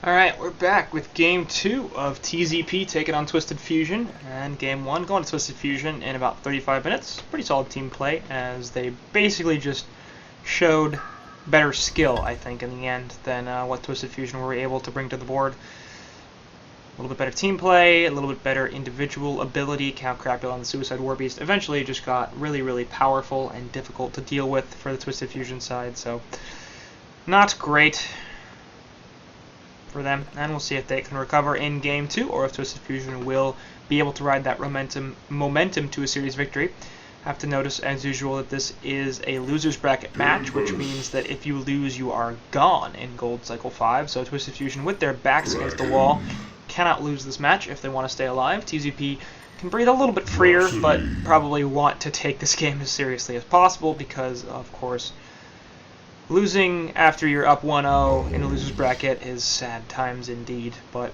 Alright, we're back with Game 2 of TZP taking on Twisted Fusion, and Game 1 going to Twisted Fusion in about 35 minutes. Pretty solid team play, as they basically just showed better skill, I think, in the end, than what Twisted Fusion were able to bring to the board. A little bit better team play, a little bit better individual ability. Count Crapula and the Suicide Warbeast eventually just got really powerful and difficult to deal with for the Twisted Fusion side, so not great for them, and we'll see if they can recover in Game 2 or if Twisted Fusion will be able to ride that momentum to a series victory. Have to notice, as usual, that this is a loser's bracket match, which means that if you lose, you are gone in Gold Cycle 5. So Twisted Fusion, with their backs against the wall, cannot lose this match if they want to stay alive. TZP can breathe a little bit freer, but probably want to take this game as seriously as possible because, of course, losing after you're up 1-0 in a loser's bracket is sad times indeed. But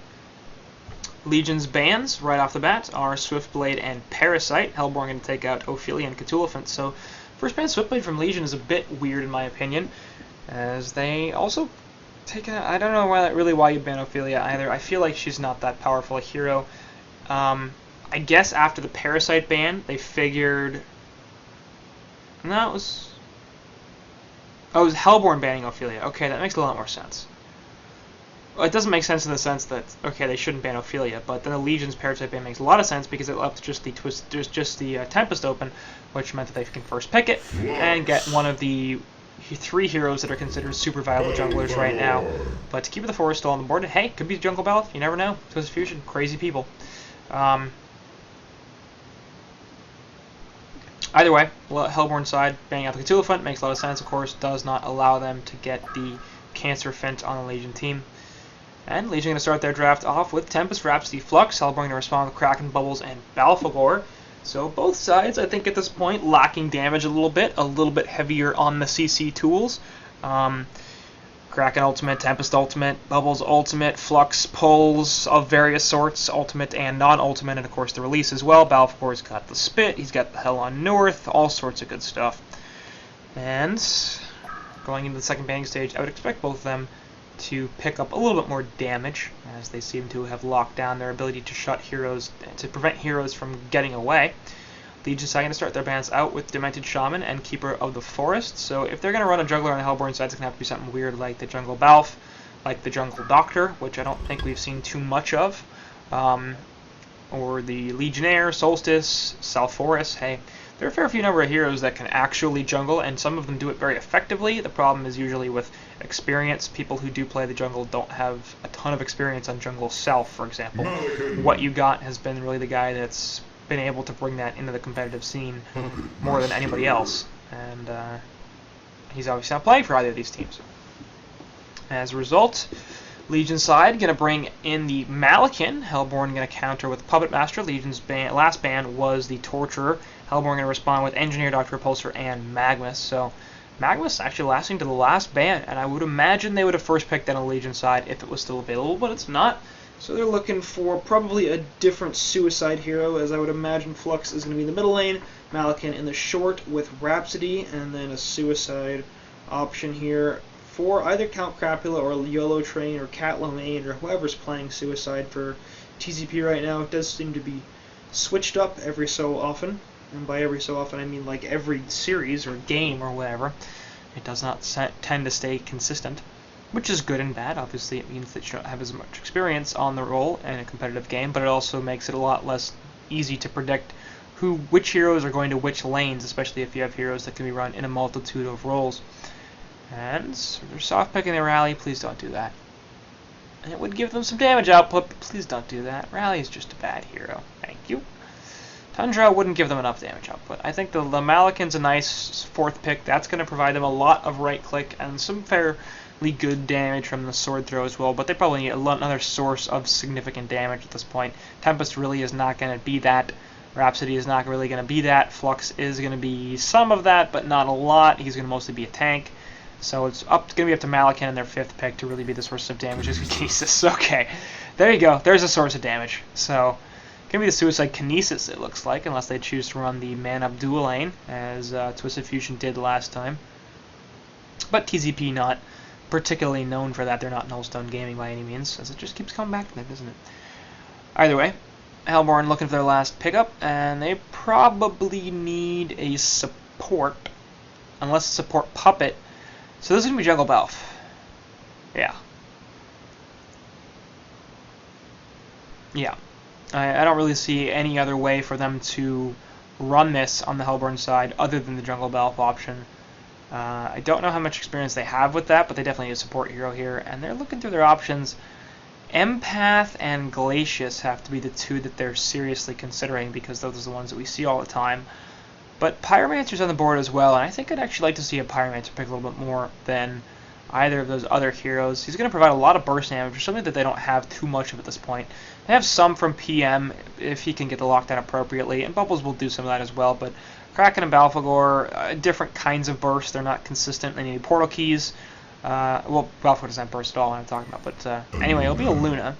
Legion's bans right off the bat are Swiftblade and Parasite. Hellborn going to take out Ophelia and Cthulhuphant. So first ban Swiftblade from Legion is a bit weird in my opinion, as they also take out, I don't know why you ban Ophelia either. I feel like she's not that powerful a hero. I guess after the Parasite ban, they figured, no, it was Hellborn banning Ophelia. Okay, that makes a lot more sense. Well, it doesn't make sense in the sense that, okay, they shouldn't ban Ophelia, but then the Legion's Parasite ban makes a lot of sense because it left just the Tempest open, which meant that they can first pick it and get one of the 3 heroes that are considered super viable junglers right now. But to keep the Forest still on the board, hey, could be the Jungle Belt, you never know. Twisted Fusion, crazy people. Either way, Hellborn side, banning out the Cthulhuphant makes a lot of sense, of course, does not allow them to get the Cancer Fint on the Legion team. And Legion going to start their draft off with Tempest, Rhapsody, Flux. Hellborn going to respond with Kraken, Bubbles, and Balfagor. So both sides, I think at this point, lacking damage a little bit heavier on the CC tools. Kraken Ultimate, Tempest Ultimate, Bubbles Ultimate, Flux pulls of various sorts, Ultimate and non-Ultimate, and of course the release as well. Balfagor's got the Spit, he's got the Hell on North, all sorts of good stuff. And going into the second banning stage, I would expect both of them to pick up a little bit more damage, as they seem to have locked down their ability to shut heroes, to prevent heroes from getting away. Legion's going to start their bans out with Demented Shaman and Keeper of the Forest. So if they're going to run a jungler on the Hellborn side, it's going to have to be something weird like the Jungle Balf, like the Jungle Doctor, which I don't think we've seen too much of, or the Legionnaire, Solstice, Salforus. Hey, there are a fair few number of heroes that can actually jungle, and some of them do it very effectively. The problem is usually with experience. People who do play the jungle don't have a ton of experience on jungle self, for example. What you got has been really the guy that's been able to bring that into the competitive scene more than anybody else, and he's obviously not playing for either of these teams. As a result, Legion side going to bring in the Malakin. Hellborn going to counter with Puppet Master. Legion's last ban was the Torturer. Hellborn going to respond with Engineer, Dr. Repulsor, and Magmus. So Magmus actually lasting to the last ban, and I would imagine they would have first picked that on the Legion side if it was still available, but it's not. So they're looking for probably a different Suicide hero, as I would imagine Flux is going to be in the middle lane, Malakin in the short with Rhapsody, and then a Suicide option here for either Count Crapula or YOLO Train or Cat Lomain or whoever's playing Suicide for TZP right now. It does seem to be switched up every so often, and by every so often I mean like every series or game or whatever. It does not tend to stay consistent, which is good and bad. Obviously, it means that you don't have as much experience on the role in a competitive game, but it also makes it a lot less easy to predict which heroes are going to which lanes, especially if you have heroes that can be run in a multitude of roles. And so they're soft picking their Rally. Please don't do that. And it would give them some damage output, but please don't do that. Rally is just a bad hero. Thank you. Tundra wouldn't give them enough damage output. I think the Malakin's a nice 4th pick. That's going to provide them a lot of right click and some fairly good damage from the sword throw as well, but they probably need another source of significant damage at this point. Tempest really is not going to be that. Rhapsody is not really going to be that. Flux is going to be some of that, but not a lot. He's going to mostly be a tank. So it's going to be up to Malakin and their 5th pick to really be the source of damage. Kinesis. Okay, there you go. There's a source of damage. So going to be the Suicide Kinesis, it looks like, unless they choose to run the Man-Up Dual lane, as Twisted Fusion did last time. But TZP not particularly known for that. They're not Nullstone Gaming by any means, as it just keeps coming back to them, doesn't it? Either way, Hellborn looking for their last pickup, and they probably need a support, unless a support puppet. So this is going to be Jungle Belf. Yeah. Yeah. I don't really see any other way for them to run this on the Hellborn side other than the Jungle Belf option. I don't know how much experience they have with that, but they definitely need a support hero here, and they're looking through their options. Empath and Glacius have to be the two that they're seriously considering, because those are the ones that we see all the time. But Pyromancer's on the board as well, and I think I'd actually like to see a Pyromancer pick a little bit more than either of those other heroes. He's going to provide a lot of burst damage, which is something that they don't have too much of at this point. They have some from PM if he can get the lockdown appropriately, and Bubbles will do some of that as well, but Kraken and Balfagor, different kinds of bursts. They're not consistent. They need portal keys. Well, Balfagor doesn't have burst at all, I'm talking about, but anyway, it'll be a Luna.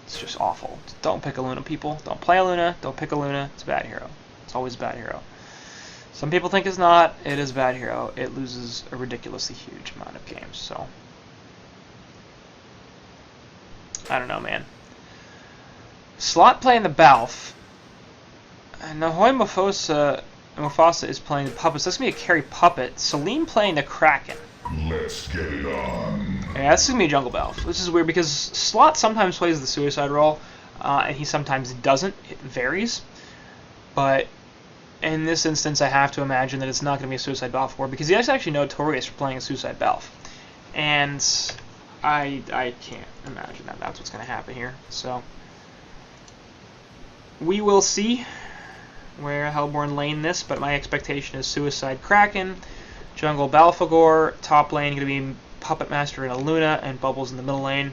It's just awful. Don't pick a Luna, people. Don't play a Luna. Don't pick a Luna. It's a bad hero. It's always a bad hero. Some people think it's not. It is a bad hero. It loses a ridiculously huge amount of games, so I don't know, man. Slot playing the Balf. And HoN Mufasa is playing the puppets. That's going to be a carry puppet. Celine playing the Kraken. Let's get it on. Yeah, that's going to be a Jungle Belf. This is weird because Slot sometimes plays the suicide role, and he sometimes doesn't. It varies. But in this instance, I have to imagine that it's not going to be a suicide Belf for, because he is actually notorious for playing a suicide Belf. And I can't imagine that that's what's going to happen here. So we will see where Hellborn lane this, but my expectation is Suicide Kraken, Jungle Balfagor, top lane going to be Puppet Master and a Luna, and Bubbles in the middle lane.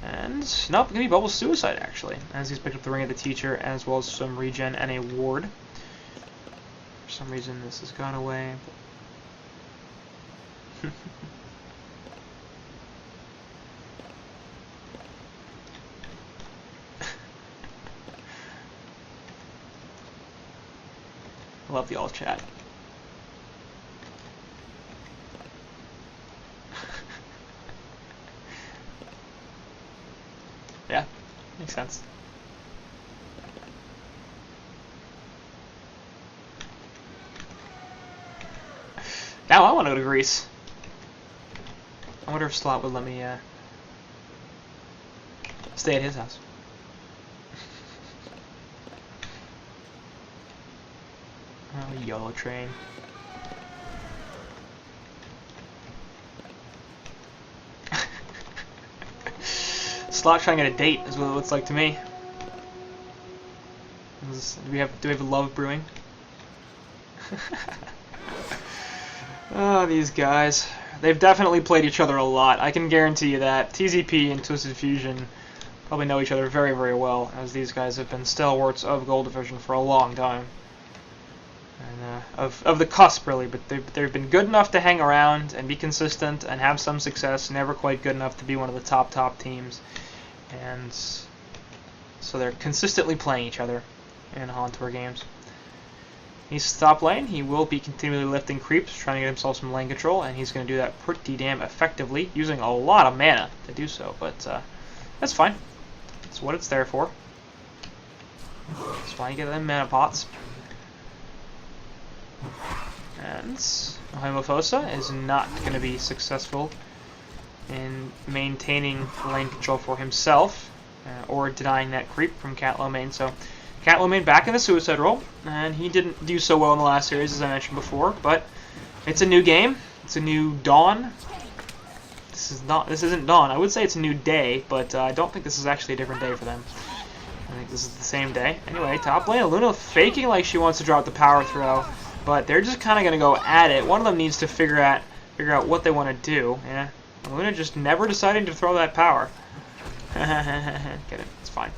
And, nope, going to be Bubbles Suicide, actually, as he's picked up the Ring of the Teacher, as well as some regen and a ward. For some reason, this has gone away. I love the alt chat. Yeah, makes sense. Now I want to go to Greece. I wonder if Slot would let me stay at his house. Oh, YOLO train. Slot trying to get a date is what it looks like to me. Do we have love brewing? Oh, these guys. They've definitely played each other a lot. I can guarantee you that. TZP and Twisted Fusion probably know each other very, very well, as these guys have been stalwarts of Gold Division for a long time. And of the cusp, really, but they've been good enough to hang around and be consistent and have some success, never quite good enough to be one of the top teams. And so they're consistently playing each other in HoN Tour games. He's top lane. He will be continually lifting creeps, trying to get himself some lane control, and he's going to do that pretty damn effectively, using a lot of mana to do so, but that's fine. That's what it's there for. It's fine to get them mana pots. And Mufasa is not going to be successful in maintaining lane control for himself, or denying that creep from Cat Lo Mein. So Cat Lo Mein back in the suicide role, and he didn't do so well in the last series, as I mentioned before, but it's a new game. It's a new dawn. This isn't dawn. I would say it's a new day, but I don't think this is actually a different day for them. I think this is the same day. Anyway, top lane, Luna faking like she wants to drop the power throw, but they're just kind of going to go at it. One of them needs to figure out what they want to do. Yeah, Luna just never deciding to throw that power. Get it? It's fine.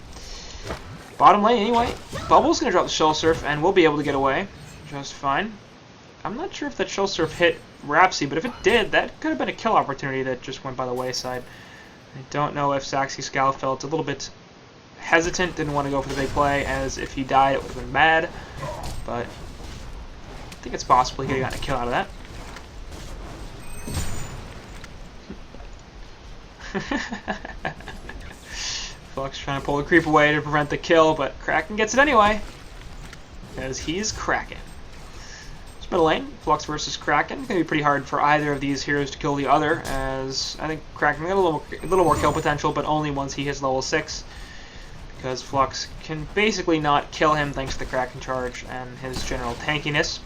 Bottom lane, anyway. Bubble's going to drop the Shell Surf, and we'll be able to get away just fine. I'm not sure if that Shell Surf hit Rhapsody, but if it did, that could have been a kill opportunity that just went by the wayside. I don't know if Saxy Scowl felt a little bit hesitant, didn't want to go for the big play, as if he died, it would have been bad. But I think it's possible he could have gotten a kill out of that. Flux trying to pull the creep away to prevent the kill, but Kraken gets it anyway. Because he's Kraken. It's middle lane, Flux versus Kraken. It's going to be pretty hard for either of these heroes to kill the other, as I think Kraken got a little more kill potential, but only once he hits level 6. Because Flux can basically not kill him thanks to the Kraken charge and his general tankiness.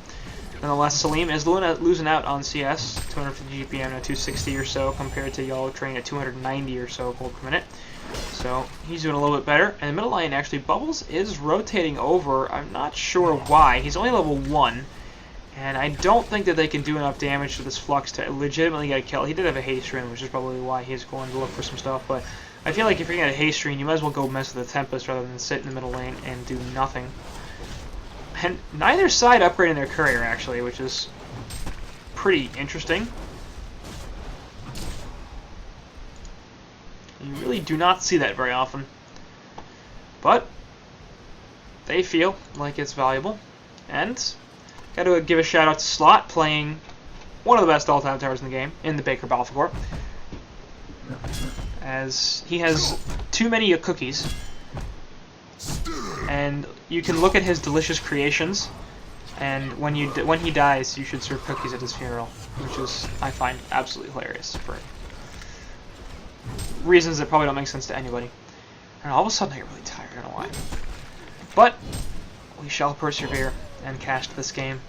Nonetheless, Salim is losing out on CS, 250 GPM at 260 or so, compared to Yellow Train at 290 or so gold per minute. So he's doing a little bit better. And the middle lane, actually, Bubbles is rotating over. I'm not sure why. He's only level 1, and I don't think that they can do enough damage to this Flux to legitimately get a kill. He did have a haste ring, which is probably why he's going to look for some stuff, but I feel like if you're going to haste ring, you might as well go mess with the Tempest rather than sit in the middle lane and do nothing. And neither side upgrading their courier, actually, which is pretty interesting. You really do not see that very often. But they feel like it's valuable. And got to give a shout out to Slot, playing one of the best all-time towers in the game, in the Baker Battlefield, as he has too many cookies. And you can look at his delicious creations, and when he dies, you should serve cookies at his funeral, which is, I find, absolutely hilarious for reasons that probably don't make sense to anybody. And all of a sudden, I get really tired. I don't know why. But we shall persevere and cast this game.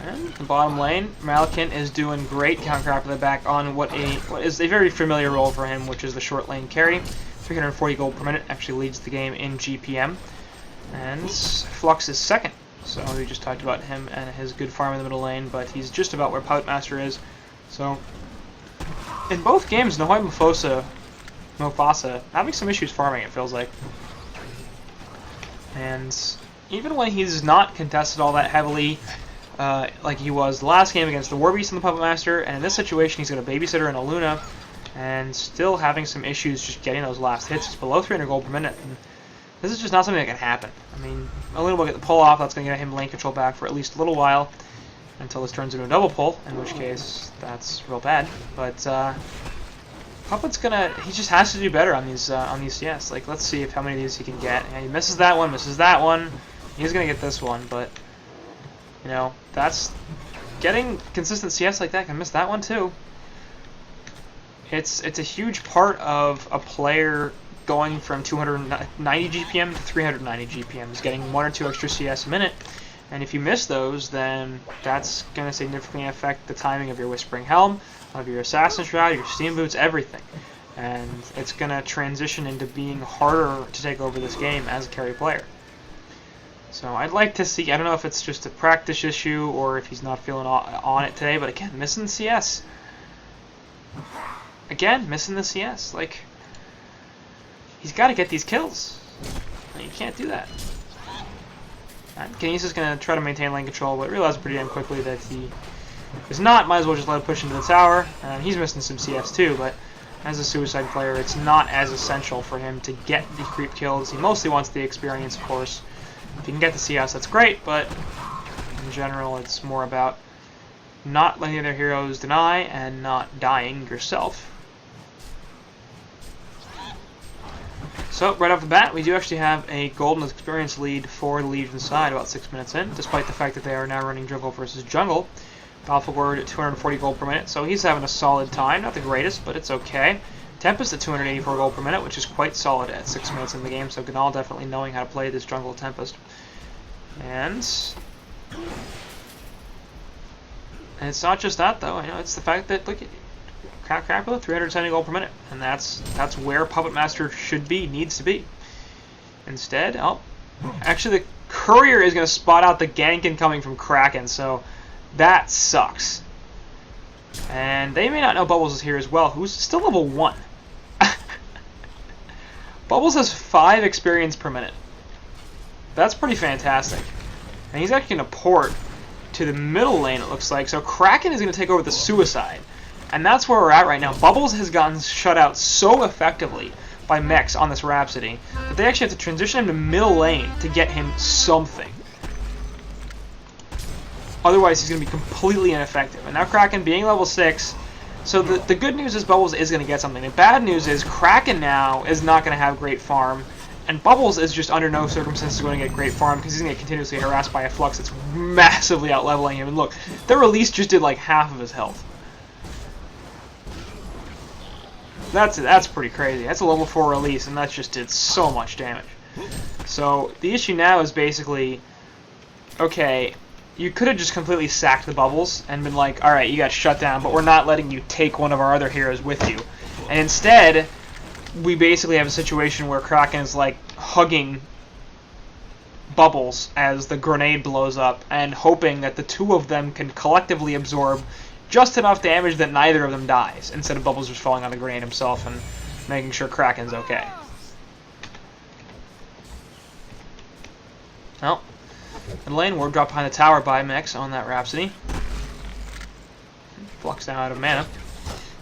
And the bottom lane, Malkin is doing great, counter the back on what is a very familiar role for him, which is the short lane carry. 340 gold per minute, actually leads the game in GPM. And Flux is second, so we just talked about him and his good farm in the middle lane, but he's just about where Puppet Master is. So in both games, Nohoi Mofasa having some issues farming, it feels like. And even when he's not contested all that heavily, like he was the last game against the Warbeast and the Puppet Master, and in this situation he's got a Babysitter and a Luna, and still having some issues just getting those last hits. It's below 300 gold per minute, and this is just not something that can happen. I mean, a Luna will get the pull off, that's going to get him lane control back for at least a little while, until this turns into a double pull, in which case that's real bad. But Puppet's he just has to do better on these CS. Like, let's see how many of these he can get. And he misses that one, he's going to get this one, but you know, that's getting consistent CS like that. Can miss that one too. It's a huge part of a player going from 290 GPM to 390 GPM, is getting 1 or 2 extra CS a minute. And if you miss those, then that's going to significantly affect the timing of your Whispering Helm, of your Assassin Shroud, your Steam Boots, everything. And it's going to transition into being harder to take over this game as a carry player. So I'd like to see, I don't know if it's just a practice issue or if he's not feeling on it today, but again, missing CS. Again, missing the CS. Like, he's got to get these kills. And you can't do that. Ganesis is going to try to maintain lane control, but realized pretty damn quickly that he is not. Might as well just let him push into the tower. And he's missing some CS too, but as a suicide player, it's not as essential for him to get the creep kills. He mostly wants the experience, of course. If you can get the CS, that's great, but in general, it's more about not letting other heroes deny and not dying yourself. So, right off the bat, we do actually have a golden experience lead for the Legion side about 6 minutes in, despite the fact that they are now running jungle versus jungle. Battlefield at 240 gold per minute, so he's having a solid time. Not the greatest, but it's okay. Tempest at 284 gold per minute, which is quite solid at 6 minutes in the game, so Ganal definitely knowing how to play this jungle Tempest. And it's not just that, though. You know, it's the fact that, look at Crapula, 370 gold per minute, and that's where Puppet Master should be, needs to be. Instead, actually the Courier is going to spot out the gank incoming from Kraken, so that sucks. And they may not know Bubbles is here as well, who's still level 1. Bubbles has 5 experience per minute. That's pretty fantastic. And he's actually going to port to the middle lane, it looks like. So Kraken is going to take over the Suicide. And that's where we're at right now. Bubbles has gotten shut out so effectively by mechs on this Rhapsody that they actually have to transition him to middle lane to get him something. Otherwise, he's going to be completely ineffective. And now Kraken being level 6, so the good news is Bubbles is going to get something. The bad news is Kraken now is not going to have great farm, and Bubbles is just under no circumstances going to get great farm because he's going to get continuously harassed by a Flux that's massively out-leveling him. And look, the release just did like half of his health. That's pretty crazy. That's a level 4 release, and that just did so much damage. So the issue now is basically, okay, you could have just completely sacked the Bubbles and been like, alright, you got shut down, but we're not letting you take one of our other heroes with you. And instead, we basically have a situation where Kraken is like hugging Bubbles as the grenade blows up and hoping that the two of them can collectively absorb just enough damage that neither of them dies, instead of Bubbles just falling on the grenade himself and making sure Kraken's okay. Well, in lane, ward drop behind the tower by Mex on that Rhapsody. Flux now out of mana.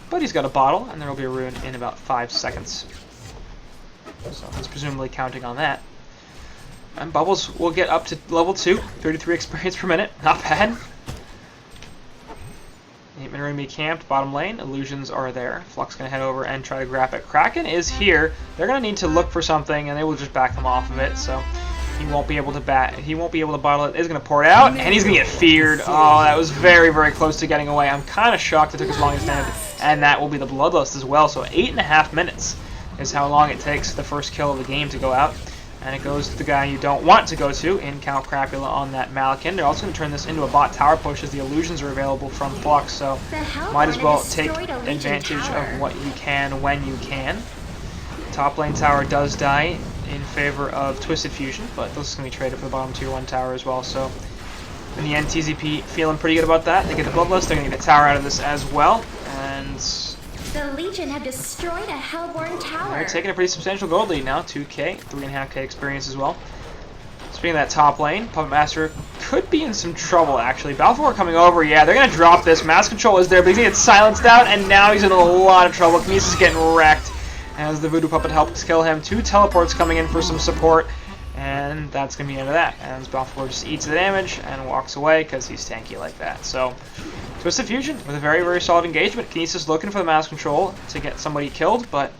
But he's got a bottle, and there will be a rune in about 5 seconds. So he's presumably counting on that. And Bubbles will get up to level 2, 33 experience per minute. Not bad. 8 men are going to be camped, bottom lane. Illusions are there. Flux going to head over and try to grab it. Kraken is here. They're going to need to look for something, and they will just back them off of it. So he won't be able to bottle it. He's going to pour it out, and he's going to get feared. Oh, that was very, very close to getting away. I'm kind of shocked it took as long as it did, and that will be the Bloodlust as well. So 8.5 minutes is how long it takes the first kill of the game to go out. And it goes to the guy you don't want to go to in Count Crapula on that Malakin. They're also going to turn this into a bot tower push as the illusions are available from Flux, so might as well take advantage of what you can when you can. Top lane tower does die in favor of Twisted Fusion, but this is going to be traded for the bottom tier 1 tower as well. So in the end, TZP feeling pretty good about that. They get the Bloodlust, they're going to get a tower out of this as well. And the Legion have destroyed a Hellborn tower. They're taking a pretty substantial gold lead now, 2k, 3.5k experience as well. Speaking of that top lane, Puppet Master could be in some trouble actually. Balfour coming over, yeah, they're going to drop this. Mass Control is there, but he's going to get silenced out, and now he's in a lot of trouble. Kinesis is getting wrecked as the Voodoo Puppet helps kill him. 2 teleports coming in for some support, and that's going to be the end of that. And Balfour just eats the damage and walks away because he's tanky like that. So Twisted Fusion with a very, very solid engagement. Kinesis looking for the Mass Control to get somebody killed, but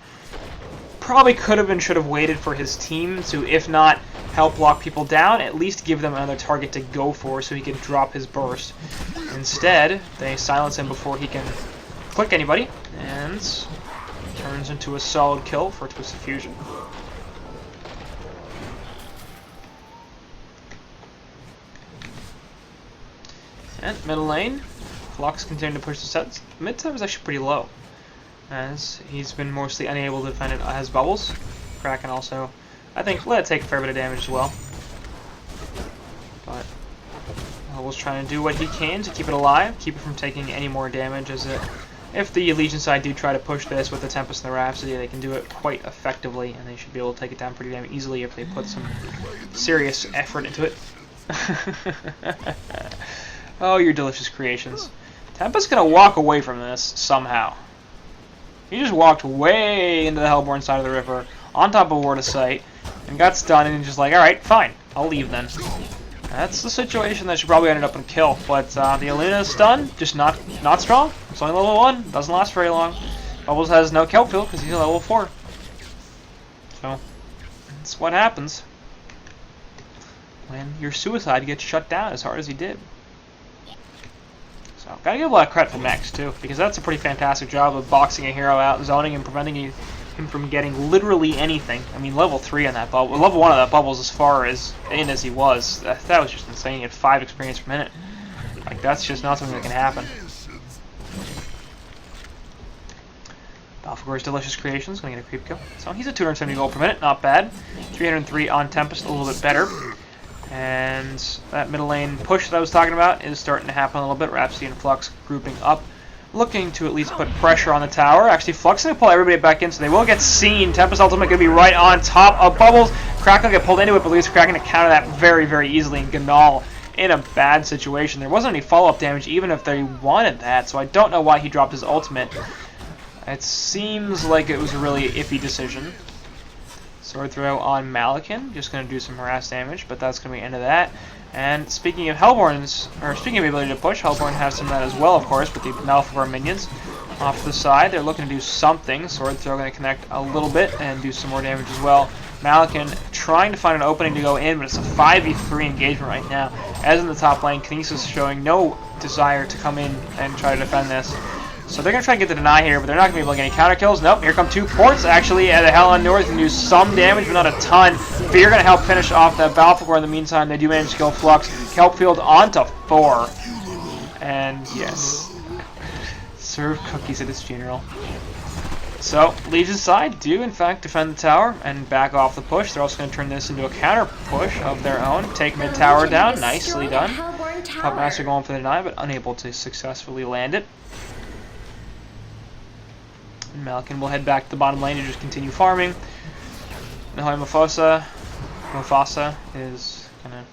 probably could have and should have waited for his team to, if not help lock people down, at least give them another target to go for so he can drop his burst. Instead, they silence him before he can click anybody, and turns into a solid kill for Twisted Fusion. And middle lane, Flux continuing to push the sets. Mid time is actually pretty low, as he's been mostly unable to defend it as Bubbles. Kraken also, I think, let it take a fair bit of damage as well. But Bubbles trying to do what he can to keep it alive, keep it from taking any more damage, as if the Legion side do try to push this with the Tempest and the Rhapsody, they can do it quite effectively, and they should be able to take it down pretty damn easily if they put some serious effort into it. Oh, your delicious creations. Tempest's gonna walk away from this somehow. He just walked way into the Hellborn side of the river, on top of Ward of Sight, and got stunned, and just like, alright, fine, I'll leave then. That's the situation that should probably ended up in kill, but the Aluna stun, just not strong. It's only level 1, doesn't last very long. Bubbles has no kelp field because he's level 4. So, that's what happens when your suicide gets shut down as hard as he did. So, gotta give a lot of credit to Mex too, because that's a pretty fantastic job of boxing a hero out, zoning and preventing him from getting literally anything. I mean, level 3 on that bubble, level 1 of that bubble is as far as in as he was. That was just insane. He had 5 experience per minute. Like, that's just not something that can happen. Balfagor's delicious creations gonna get a creep kill. So he's at 270 gold per minute, not bad. 303 on Tempest, a little bit better. And that middle lane push that I was talking about is starting to happen a little bit. Rhapsody and Flux grouping up, looking to at least put pressure on the tower. Actually, Flux is going to pull everybody back in, so they will get seen. Tempest ultimate going to be right on top of Bubbles. Kraken will get pulled into it, but at least Kraken to counter that very, very easily. And Ganal in a bad situation. There wasn't any follow-up damage, even if they wanted that, so I don't know why he dropped his ultimate. It seems like it was a really iffy decision. Sword throw on Malakin, just going to do some harass damage, but that's going to be the end of that. And speaking of speaking of ability to push, Hellborn has some of that as well, of course, with the Malphegor minions. Off to the side, they're looking to do something. Sword Throw going to connect a little bit and do some more damage as well. Malakin trying to find an opening to go in, but it's a 5v3 engagement right now. As in the top lane, Kinesis showing no desire to come in and try to defend this. So they're going to try to get the deny here, but they're not going to be able to get any counter kills. Nope, here come two ports actually at the HoN North and do some damage, but not a ton. Fear going to help finish off that Balfagor in the meantime. They do manage to kill Flux. Kelpfield onto 4. And yes. Serve cookies at his funeral. So, Legion's side do in fact defend the tower and back off the push. They're also going to turn this into a counter push of their own. Take mid tower down. Nicely done. Puppetmaster going for the deny, but unable to successfully land it. And Malkin will head back to the bottom lane to just continue farming. Nahoy Mufasa is going to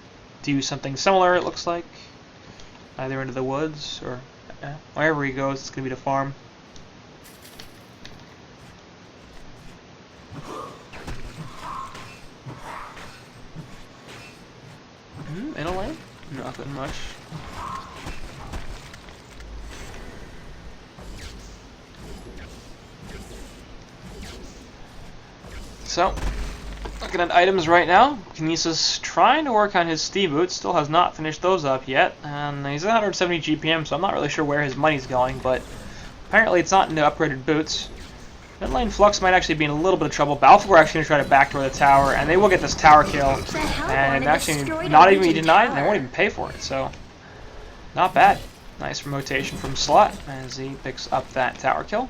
do something similar, it looks like. Either into the woods or wherever he goes, it's going to be to farm. In a lane? Nothing much. So, looking at items right now, Kinesis trying to work on his Steam Boots, still has not finished those up yet, and he's at 170 GPM, so I'm not really sure where his money's going, but apparently it's not into upgraded boots. Mid lane Flux might actually be in a little bit of trouble. Balfagor actually going to try to backdoor the tower, and they will get this tower kill, and actually not even be denied, and they won't even pay for it, so not bad. Nice rotation from Slot as he picks up that tower kill.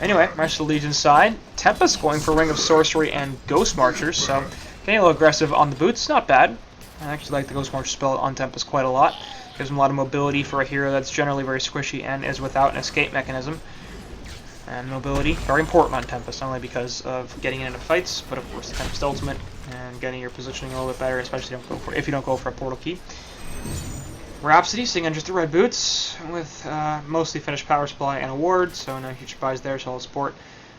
Anyway, rest of the Legion side, Tempest going for Ring of Sorcery and Ghost Marchers, so getting a little aggressive on the boots, not bad. I actually like the Ghost Marcher spell on Tempest quite a lot. Gives him a lot of mobility for a hero that's generally very squishy and is without an escape mechanism. And mobility, very important on Tempest, not only because of getting into fights, but of course the Tempest ultimate and getting your positioning a little bit better, especially if you don't go for a portal key. Rhapsody sitting on just the red boots with mostly finished power supply and a ward, so no huge surprise there. Solid support.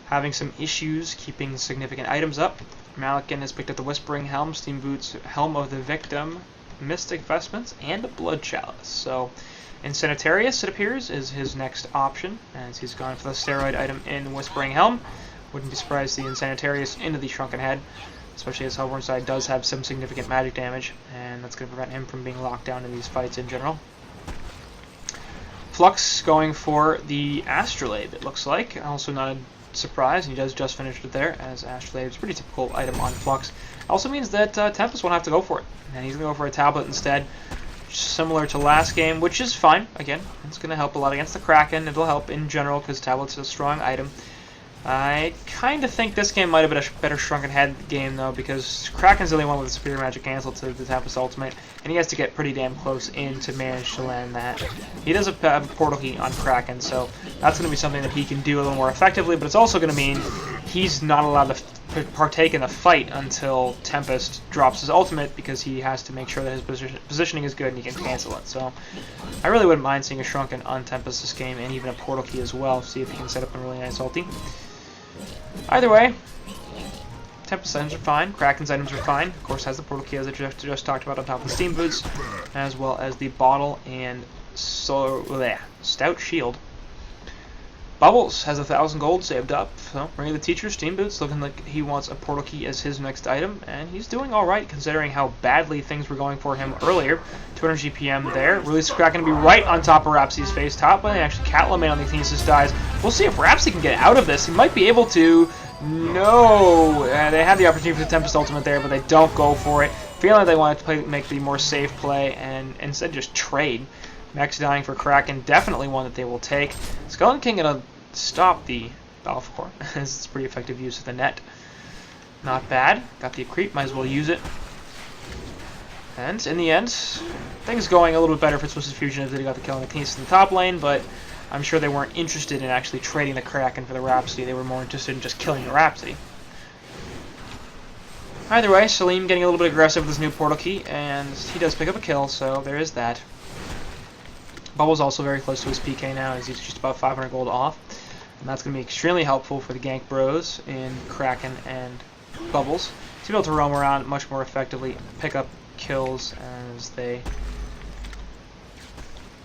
Having some issues keeping significant items up. Malakin has picked up the Whispering Helm, Steam Boots, Helm of the Victim, Mystic Vestments, and a Blood Chalice. So, Insanitarius, it appears, is his next option, as he's gone for the steroid item in Whispering Helm. Wouldn't be surprised to see Insanitarius into the Shrunken Head, especially as Hellborn side does have some significant magic damage, and that's going to prevent him from being locked down in these fights in general. Flux going for the Astrolabe, it looks like. Also not a surprise, he does just finish it there, as Astrolabe is a pretty typical item on Flux. Also means that Tempest won't have to go for it, and he's going to go for a tablet instead, similar to last game, which is fine. Again, it's going to help a lot against the Kraken. It'll help in general because tablet's a strong item. I kind of think this game might have been a better Shrunken Head game, though, because Kraken's the only one with a superior magic cancel to the Tempest ultimate, and he has to get pretty damn close in to manage to land that. He does have a portal key on Kraken, so that's going to be something that he can do a little more effectively, but it's also going to mean he's not allowed to partake in the fight until Tempest drops his ultimate, because he has to make sure that his positioning is good and he can cancel it. So I really wouldn't mind seeing a Shrunken on Tempest this game, and even a portal key as well, see if he can set up a really nice ulti. Either way, Tempest items are fine, Kraken's items are fine. Of course, has the portal key as I just talked about on top of the Steam Boots, as well as the bottle and stout shield. Bubbles has 1,000 gold saved up, so Ring of the Teacher, Steam Boots, looking like he wants a portal key as his next item, and he's doing alright considering how badly things were going for him earlier. 200 GPM there. Release Kraken to be right on top of Rhapsody's face. Top lane, actually Catlamane on the Kinesis dies. We'll see if Rhapsody can get out of this. He might be able to. No! They had the opportunity for the Tempest ultimate there, but they don't go for it. Feeling like they want to make the more safe play and instead just trade. Max dying for Kraken, definitely one that they will take. Skeleton King gonna stop the Balfagor. It's pretty effective use of the net. Not bad. Got the creep, might as well use it. And in the end, things going a little bit better for Twisted Fusion as they got the kill on the Kinesis in the top lane, but I'm sure they weren't interested in actually trading the Kraken for the Rhapsody. They were more interested in just killing the Rhapsody. Either way, Salim getting a little bit aggressive with his new portal key, and he does pick up a kill, so there is that. Bubble's also very close to his PK now, as he's just about 500 gold off. And that's going to be extremely helpful for the gank bros in Kraken and Bubbles to be able to roam around much more effectively, pick up kills as they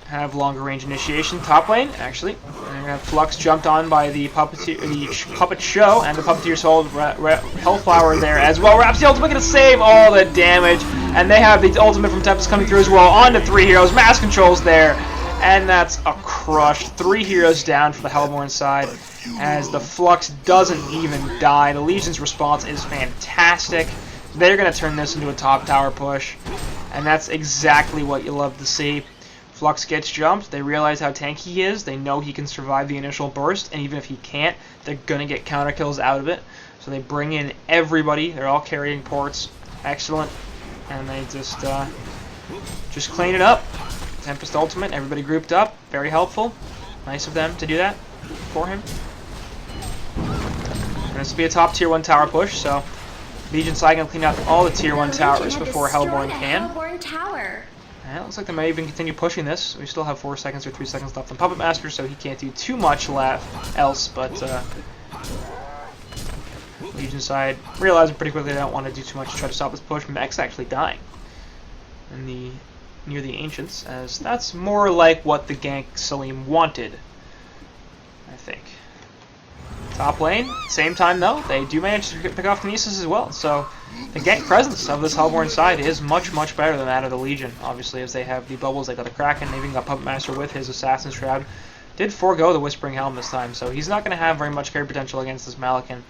have longer range initiation. Top lane, actually. And Flux jumped on by the Puppeteer, the Puppet Show, and the Puppeteer's Hellflower there as well. Wraps the ultimate, gonna save all the damage, and they have the ultimate from Tempest coming through as well. On to 3 heroes, mass controls there, and that's a crush. 3 heroes down for the Hellborn side, as the Flux doesn't even die. The Legion's response is fantastic. They're gonna turn this into a top tower push, and that's exactly what you love to see. Flux gets jumped, they realize how tanky he is, they know he can survive the initial burst, and even if he can't, they're going to get counter kills out of it. So they bring in everybody, they're all carrying ports, excellent, and they just clean it up. Tempest ultimate, everybody grouped up, very helpful. Nice of them to do that for him. And this will be a top tier 1 tower push, so Legion side going to clean out all the tier 1 towers before Hellborn can. And it looks like they might even continue pushing this. We still have 4 seconds or 3 seconds left on Puppet Master, so he can't do too much else, but Legion side realizing pretty quickly they don't want to do too much to try to stop this push. Mech's actually dying in near the Ancients, as that's more like what the gank Salim wanted, I think. Top lane, same time though, they do manage to pick off Kinesis as well, so the gank presence of this Hellborn side is much, much better than that of the Legion, obviously, as they have the bubbles, they got the Kraken, they even got Puppet Master with his Assassin's Shroud. Did forego the Whispering Helm this time, so he's not going to have very much carry potential against this Malakin,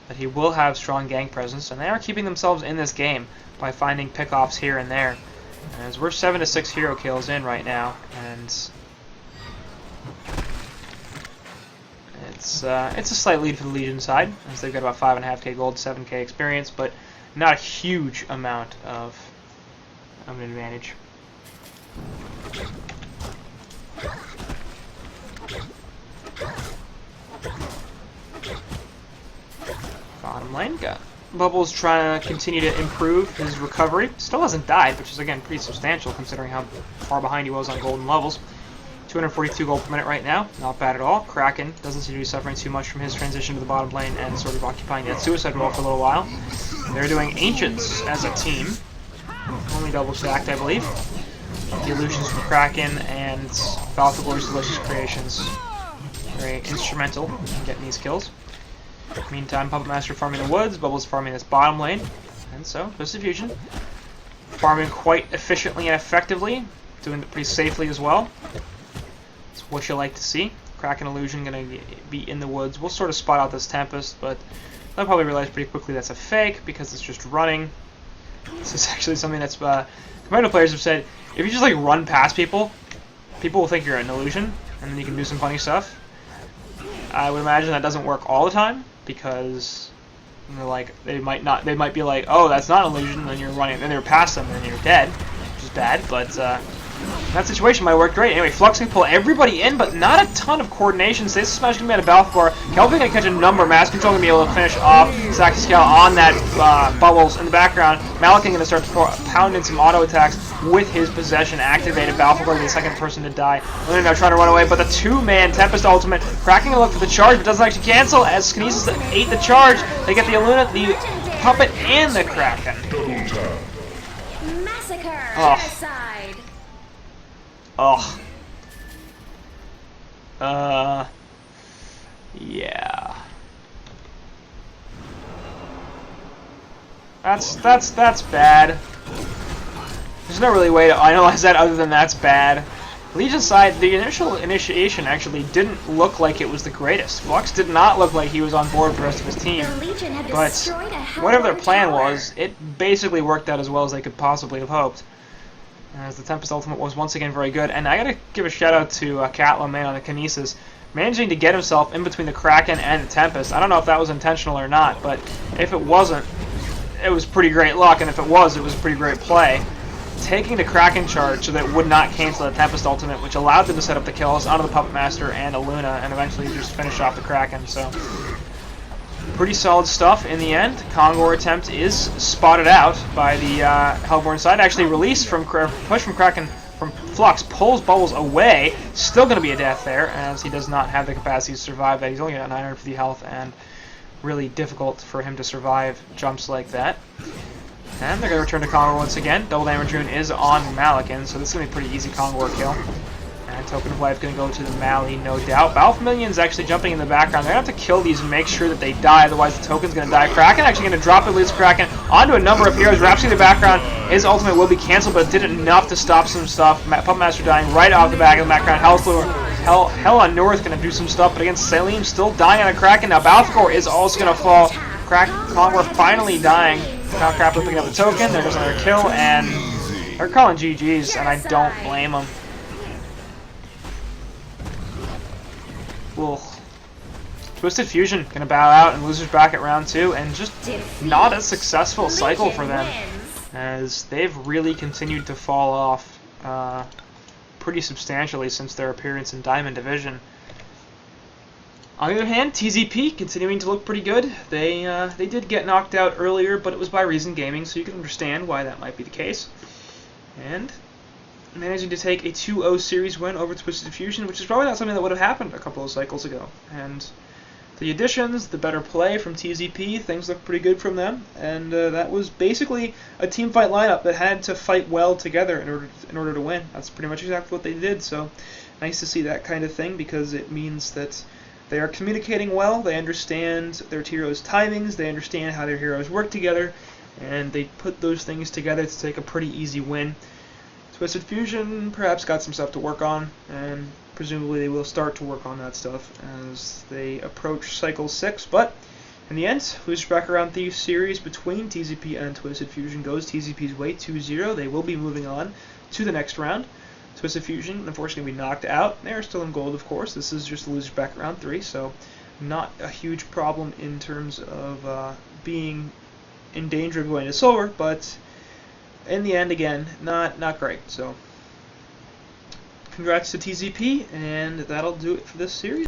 but he will have strong gank presence, and they are keeping themselves in this game by finding pickoffs here and there, as we're 7 to 6 hero kills in right now, and it's a slight lead for the Legion side, as they've got about 5.5k gold, 7k experience, but not a huge amount of an advantage. Bottom lane, got Bubbles trying to continue to improve his recovery. Still hasn't died, which is again pretty substantial considering how far behind he was on golden levels. 242 gold per minute right now, not bad at all. Kraken doesn't seem to be suffering too much from his transition to the bottom lane and sort of occupying that suicide role for a little while. They're doing Ancients as a team, only double stacked I believe. The illusions from Kraken and Balthagor's delicious creations. Very instrumental in getting these kills. Meantime, Puppet Master farming the woods, Bubbles farming this bottom lane, and so Twisted Fusion farming quite efficiently and effectively, doing it pretty safely as well. It's what you like to see. Kraken Illusion going to be in the woods. We'll sort of spot out this Tempest, but they'll probably realize pretty quickly that's a fake because it's just running. This is actually something that's competitive players have said, if you just like run past people, people will think you're an illusion, and then you can do some funny stuff. I would imagine that doesn't work all the time because they might be like, oh, that's not an illusion, and then you're running, then they're past them, and then you're dead, which is bad. But that situation might work great. Anyway, Flux can pull everybody in, but not a ton of coordination. Stasis Smash going to be out of Balthagor. Kelvin going to catch a number. Mass Control going to be able to finish off Saxscale on that Bubbles in the background. Malakin going to start pounding some auto attacks with his possession activated. Balthagor the second person to die. Luna now trying to run away, but the 2-man Tempest ultimate. Kraken going to look for the charge, but doesn't actually cancel as Kinesis ate the charge. They get the Luna, the Puppet, and the Kraken. Massacre. Oh. Oh. Yeah. That's bad. There's no really way to analyze that other than that's bad. Legion side, the initial initiation actually didn't look like it was the greatest. Flux did not look like he was on board with the rest of his team. But whatever their plan was, it basically worked out as well as they could possibly have hoped. As the Tempest Ultimate was once again very good. And I gotta give a shout out to Catla Man on the Kinesis, managing to get himself in between the Kraken and the Tempest. I don't know if that was intentional or not, but if it wasn't, it was pretty great luck, and if it was a pretty great play. Taking the Kraken charge so that it would not cancel the Tempest Ultimate, which allowed them to set up the kills onto the Puppet Master and a Luna, and eventually just finish off the Kraken. So, pretty solid stuff in the end. Kongor attempt is spotted out by the Hellborn side. Actually released from push from Kraken from Flux, pulls Bubbles away. Still going to be a death there, as he does not have the capacity to survive that. He's only got 950 health, and really difficult for him to survive jumps like that. And they're going to return to Congo once again. Double damage rune is on Malikan, so this is going to be a pretty easy Congo kill. And Token of Life going to go to the Mali, no doubt. Battle for Millions actually jumping in the background. They're going to have to kill these and make sure that they die, otherwise the Token's going to die. Kraken actually going to drop and lose Kraken onto a number of heroes. Rhapsody in the background. His ultimate will be cancelled, but it did enough to stop some stuff. Puppet Master dying right off the back of the background. HoN Tour going to do some stuff, but against Salim still dying on a Kraken. Now Balthagor is also going to fall. Congo finally dying. Now Crap picking up the token. There goes another kill, and they're calling GG's, and I don't blame them. Cool. Twisted Fusion gonna bow out and losers back at round 2, and just not a successful cycle for them, as they've really continued to fall off pretty substantially since their appearance in Diamond Division. On the other hand, TZP continuing to look pretty good. They did get knocked out earlier, but it was by Reason Gaming, so you can understand why that might be the case. And managing to take a 2-0 series win over Twisted Fusion, which is probably not something that would have happened a couple of cycles ago. And the additions, the better play from TZP, things look pretty good from them. And that was basically a team fight lineup that had to fight well together in order to win. That's pretty much exactly what they did. So nice to see that kind of thing, because it means that they are communicating well, they understand their heroes' timings, they understand how their heroes work together, and they put those things together to take a pretty easy win. Twisted Fusion perhaps got some stuff to work on, and presumably they will start to work on that stuff as they approach Cycle 6, but in the end, losers back around the series between TZP and Twisted Fusion goes TZP's way 2-0. They will be moving on to the next round. Twisted Fusion, unfortunately, we knocked out. They're still in gold, of course. This is just the losers back round 3, so not a huge problem in terms of being in danger of going to silver, but in the end, again, not great. So congrats to TZP, and that'll do it for this series.